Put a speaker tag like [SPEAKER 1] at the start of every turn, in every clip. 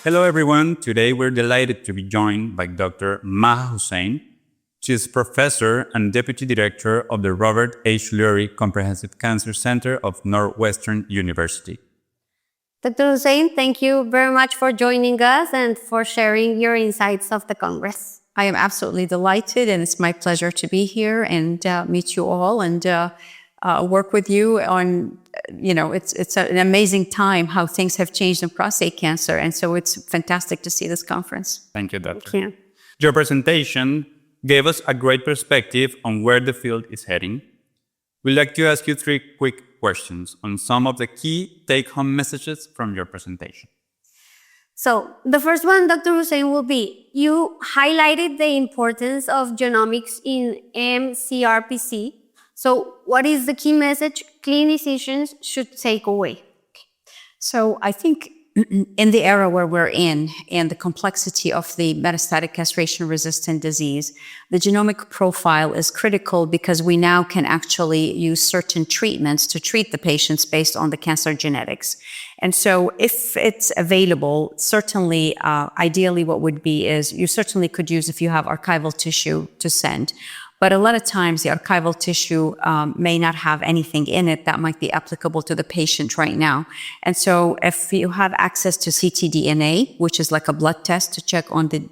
[SPEAKER 1] Hello everyone, today we're delighted to be joined by Dr. Maha Hussain. She is professor and deputy director of the Robert H. Lurie Comprehensive Cancer Center of Northwestern University.
[SPEAKER 2] Dr. Hussain, thank you very much for joining us and for sharing your insights of the Congress.
[SPEAKER 3] I am absolutely delighted, and it's my pleasure to be here and meet you all and work with you on, it's an amazing time how things have changed in prostate cancer. And so it's fantastic to see this conference.
[SPEAKER 1] Thank you, Doctor.
[SPEAKER 2] Thank you.
[SPEAKER 1] Your presentation gave us a great perspective on where the field is heading. We'd like to ask you 3 quick questions on some of the key take-home messages from your presentation.
[SPEAKER 2] So the first one, Dr. Hussain, will be, you highlighted the importance of genomics in mCRPC. So what is the key message clinicians should take away?
[SPEAKER 3] So I think in the era where we're in and the complexity of the metastatic castration-resistant disease, the genomic profile is critical because we now can actually use certain treatments to treat the patients based on the cancer genetics. And so if it's available, certainly, ideally what would be is you certainly could use if you have archival tissue to send. But a lot of times the archival tissue may not have anything in it that might be applicable to the patient right now. And so if you have access to ctDNA, which is like a blood test to check on the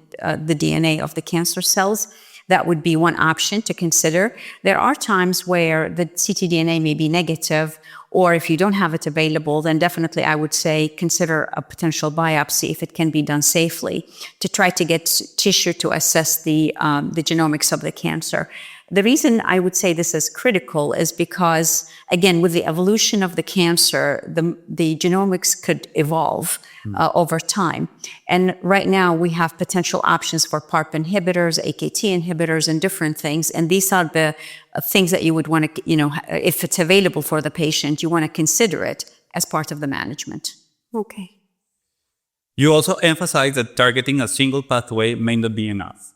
[SPEAKER 3] DNA of the cancer cells, that would be one option to consider. There are times where the ctDNA may be negative, or if you don't have it available, then definitely I would say consider a potential biopsy if it can be done safely to try to get tissue to assess the genomics of the cancer. The reason I would say this is critical is because, again, with the evolution of the cancer, the genomics could evolve over time. And right now we have potential options for PARP inhibitors, AKT inhibitors, and different things. And these are the things that you would want to, if it's available for the patient, you want to consider it as part of the management.
[SPEAKER 2] Okay.
[SPEAKER 1] You also emphasize that targeting a single pathway may not be enough.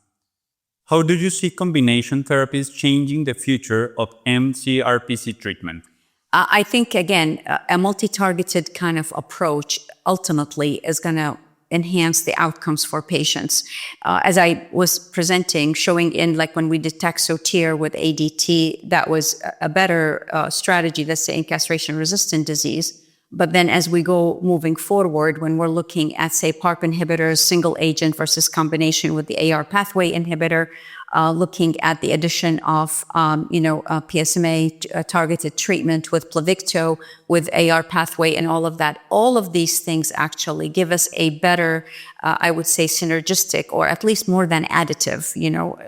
[SPEAKER 1] How do you see combination therapies changing the future of mCRPC treatment?
[SPEAKER 3] I think, again, a multi-targeted kind of approach ultimately is going to enhance the outcomes for patients. As I was presenting, showing in like when we did Taxotere with ADT, that was a better strategy, let's say, in castration-resistant disease. But then as we go moving forward, when we're looking at, say, PARP inhibitors, single agent versus combination with the AR pathway inhibitor, looking at the addition of, PSMA targeted treatment with Pluvicto, with AR pathway and all of that, all of these things actually give us a better, I would say, synergistic or at least more than additive,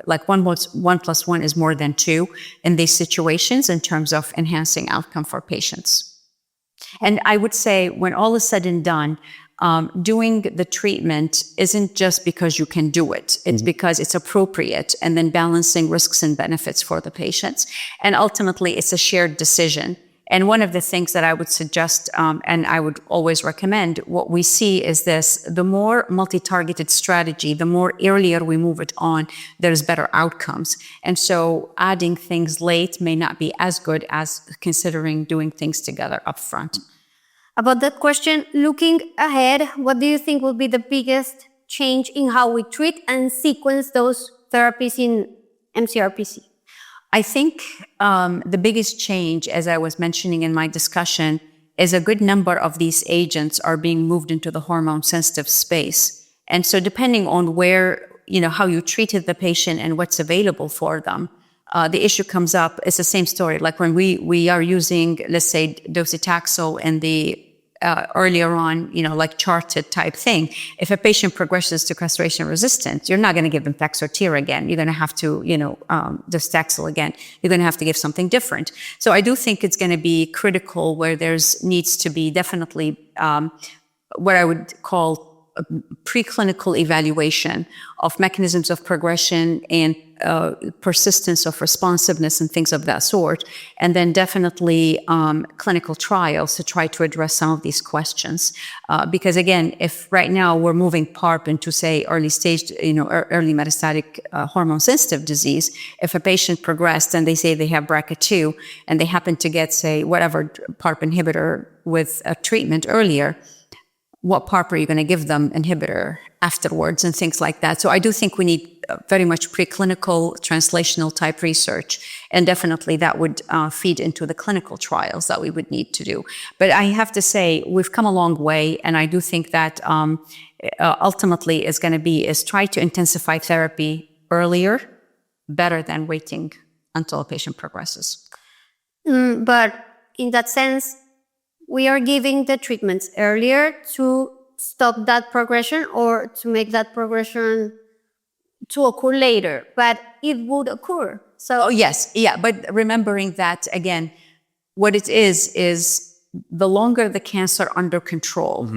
[SPEAKER 3] like 1 plus 1 is more than 2 in these situations in terms of enhancing outcome for patients. And I would say when all is said and done, doing the treatment isn't just because you can do it. It's because it's appropriate, and then balancing risks and benefits for the patients. And ultimately, it's a shared decision. And one of the things that I would suggest, and I would always recommend, what we see is this: the more multi-targeted strategy, the more earlier we move it on, there's better outcomes. And so adding things late may not be as good as considering doing things together up front.
[SPEAKER 2] About that question, looking ahead, what do you think will be the biggest change in how we treat and sequence those therapies in mCRPC?
[SPEAKER 3] I think the biggest change, as I was mentioning in my discussion, is a good number of these agents are being moved into the hormone-sensitive space. And so depending on where, how you treated the patient and what's available for them, the issue comes up. It's the same story. Like when we are using, let's say, docetaxel and the earlier on, like charted type thing. If a patient progresses to castration resistant, you're not going to give them Taxotere again. You're going to have to, docetaxel again. You're going to have to give something different. So I do think it's going to be critical where needs to be definitely what I would call preclinical evaluation of mechanisms of progression and persistence of responsiveness and things of that sort. And then definitely clinical trials to try to address some of these questions. Because again, if right now we're moving PARP into, say, early stage, early metastatic hormone-sensitive disease, if a patient progressed and they say they have BRCA2 and they happen to get, say, whatever PARP inhibitor with a treatment earlier, what PARP are you going to give them, inhibitor afterwards, and things like that. So I do think we need very much preclinical, translational type research, and definitely that would feed into the clinical trials that we would need to do. But I have to say, we've come a long way, and I do think that ultimately is going to be is try to intensify therapy earlier, better than waiting until a patient progresses.
[SPEAKER 2] But in that sense, we are giving the treatments earlier to stop that progression or to make that progression to occur later, but it would occur. So
[SPEAKER 3] yes, yeah, but remembering that, again, what it is the longer the cancer under control,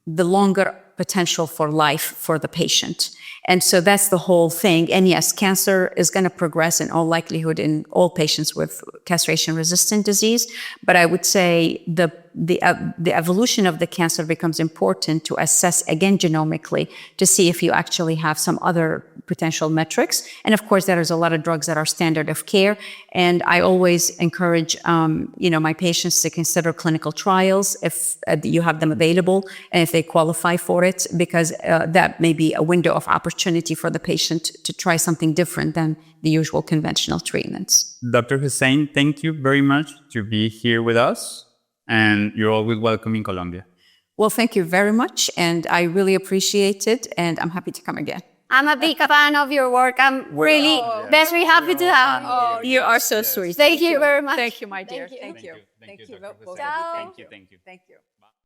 [SPEAKER 3] the longer potential for life for the patient. And so that's the whole thing. And yes, cancer is going to progress in all likelihood in all patients with castration-resistant disease. But I would say the evolution of the cancer becomes important to assess again genomically to see if you actually have some other potential metrics. And of course, there is a lot of drugs that are standard of care. And I always encourage, my patients to consider clinical trials if you have them available and if they qualify for it, because that may be a window of opportunity for the patient to try something different than the usual conventional treatments.
[SPEAKER 1] Dr. Hussain, thank you very much to be here with us, and you're always welcome in Colombia.
[SPEAKER 3] Well, thank you very much, and I really appreciate it, and I'm happy to come again.
[SPEAKER 2] I'm a big fan of your work. I'm really very happy to have you.
[SPEAKER 3] You are so sweet.
[SPEAKER 2] Thank you very much.
[SPEAKER 3] Thank you, my dear.
[SPEAKER 2] Thank you.
[SPEAKER 3] Thank you.
[SPEAKER 1] Dr.
[SPEAKER 3] both
[SPEAKER 1] Hussain.
[SPEAKER 3] of you.
[SPEAKER 2] Ciao.
[SPEAKER 1] Thank you.
[SPEAKER 3] Thank you.